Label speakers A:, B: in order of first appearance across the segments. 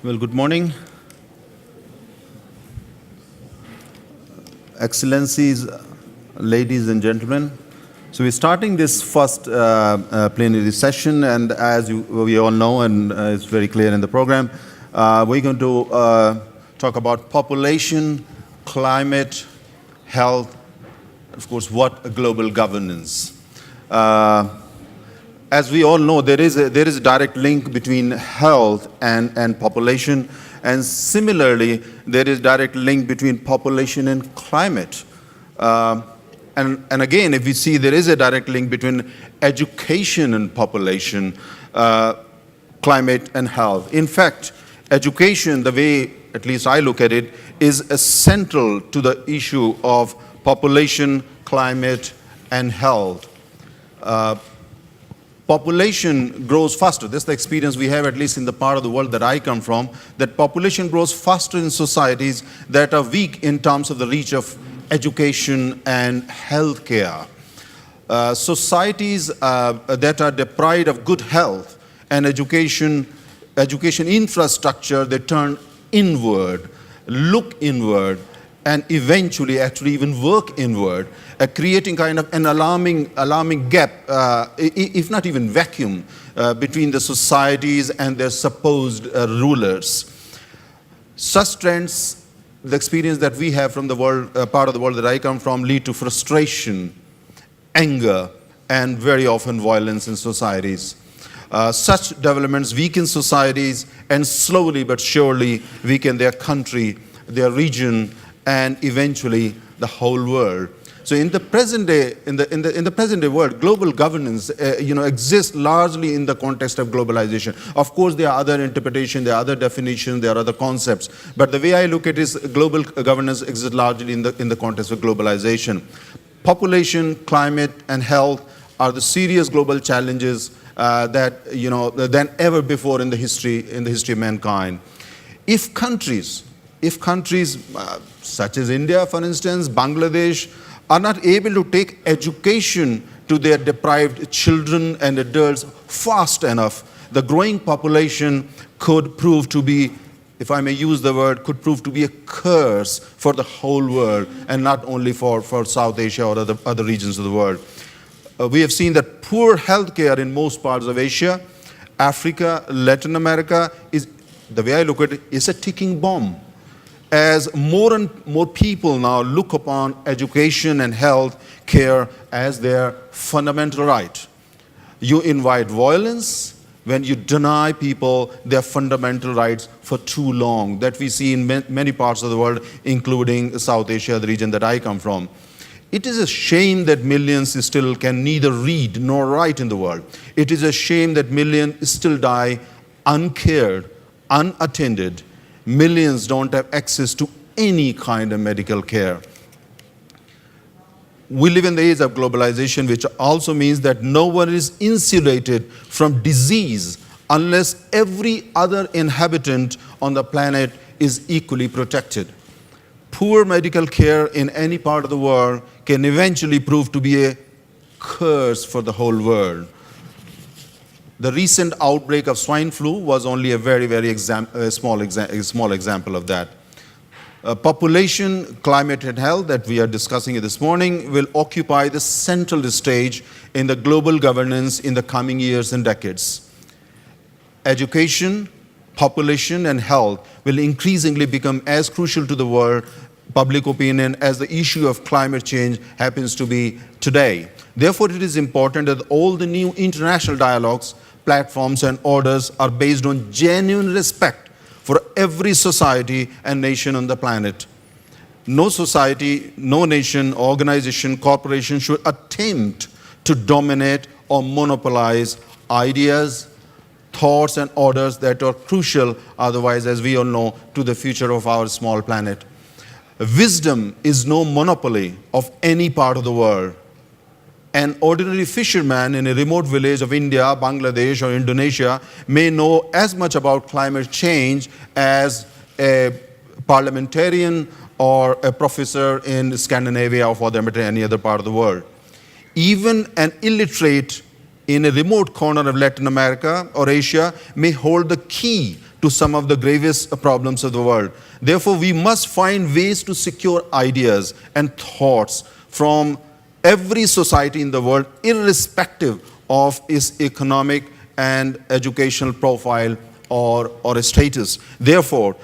A: Well, good morning, Excellencies, ladies and gentlemen. So we're starting this first plenary session, and as we all know, and it's very clear in the program, we're going to talk about population, climate, health, of course, what global governance. As we all know, there is a direct link between health and population, and similarly, there is direct link between population and climate. And again, if we see there is a direct link between education and population, climate and health. In fact, education, the way at least I look at it, is central to the issue of population, climate, and health. Population grows faster. That's the experience we have, at least in the part of the world that I come from, that population grows faster in societies that are weak in terms of the reach of education and healthcare. Societies that are deprived of good health and education infrastructure, they turn inward, look inward, and eventually actually even work inward, creating kind of an alarming gap, if not even vacuum, between the societies and their supposed rulers. Such trends, the experience that we have from the world, part of the world that I come from, lead to frustration, anger, and very often violence in societies. Such developments weaken societies and slowly but surely weaken their country, their region, and eventually the whole world. So in the present day, in the present day world, global governance, exists largely in the context of globalization. Of course, there are other interpretations, there are other definitions, there are other concepts. But the way I look at it is global governance exists largely in the context of globalization. Population, climate, and health are the serious global challenges than ever before in the history of mankind. If countries such as India, for instance, Bangladesh, are not able to take education to their deprived children and adults fast enough, the growing population could prove to be, if I may use the word, could prove to be a curse for the whole world, and not only for South Asia or other regions of the world. We have seen that poor healthcare in most parts of Asia, Africa, Latin America, is, the way I look at it, is a ticking bomb. As more and more people now look upon education and health care as their fundamental right. You invite violence when you deny people their fundamental rights for too long. That we see in many parts of the world, including South Asia, the region that I come from. It is a shame that millions still can neither read nor write in the world. It is a shame that millions still die uncared, unattended. Millions don't have access to any kind of medical care. We live in the age of globalization, which also means that no one is insulated from disease unless every other inhabitant on the planet is equally protected. Poor medical care in any part of the world can eventually prove to be a curse for the whole world. The recent outbreak of swine flu was only a very small example of that. Population, climate, and health that we are discussing this morning will occupy the central stage in the global governance in the coming years and decades. Education, population, and health will increasingly become as crucial to the world public opinion as the issue of climate change happens to be today. Therefore, it is important that all the new international dialogues, platforms, and orders are based on genuine respect for every society and nation on the planet. No society, no nation, organization, corporation should attempt to dominate or monopolize ideas, thoughts, and orders that are crucial, otherwise, as we all know, to the future of our small planet. Wisdom is no monopoly of any part of the world. An ordinary fisherman in a remote village of India, Bangladesh, or Indonesia may know as much about climate change as a parliamentarian or a professor in Scandinavia or for that matter any other part of the world. Even an illiterate in a remote corner of Latin America or Asia may hold the key to some of the gravest problems of the world. Therefore, we must find ways to secure ideas and thoughts from every society in the world, irrespective of its economic and educational profile or status. Therefore,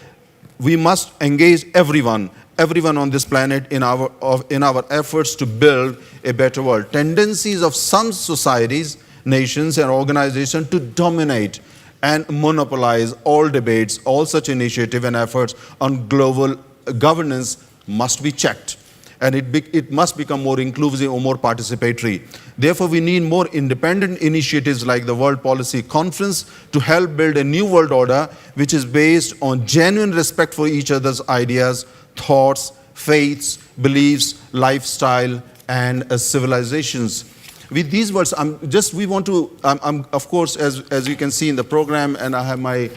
A: we must engage everyone on this planet in our efforts to build a better world. Tendencies of some societies, nations, and organizations to dominate and monopolize all debates, all such initiative and efforts on global governance must be checked. And it must become more inclusive or more participatory. Therefore, we need more independent initiatives like the World Policy Conference to help build a new world order which is based on genuine respect for each other's ideas, thoughts, faiths, beliefs, lifestyle, and civilizations. With these words, of course, as you can see in the program, and I have my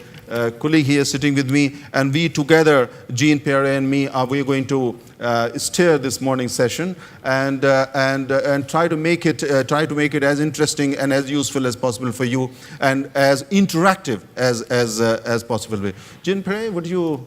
A: colleague here sitting with me, and we together, Jean, Pierre, and me, we're going to steer this morning session and try to make it as interesting and as useful as possible for you, and as interactive as possible. Jean, Pierre, would you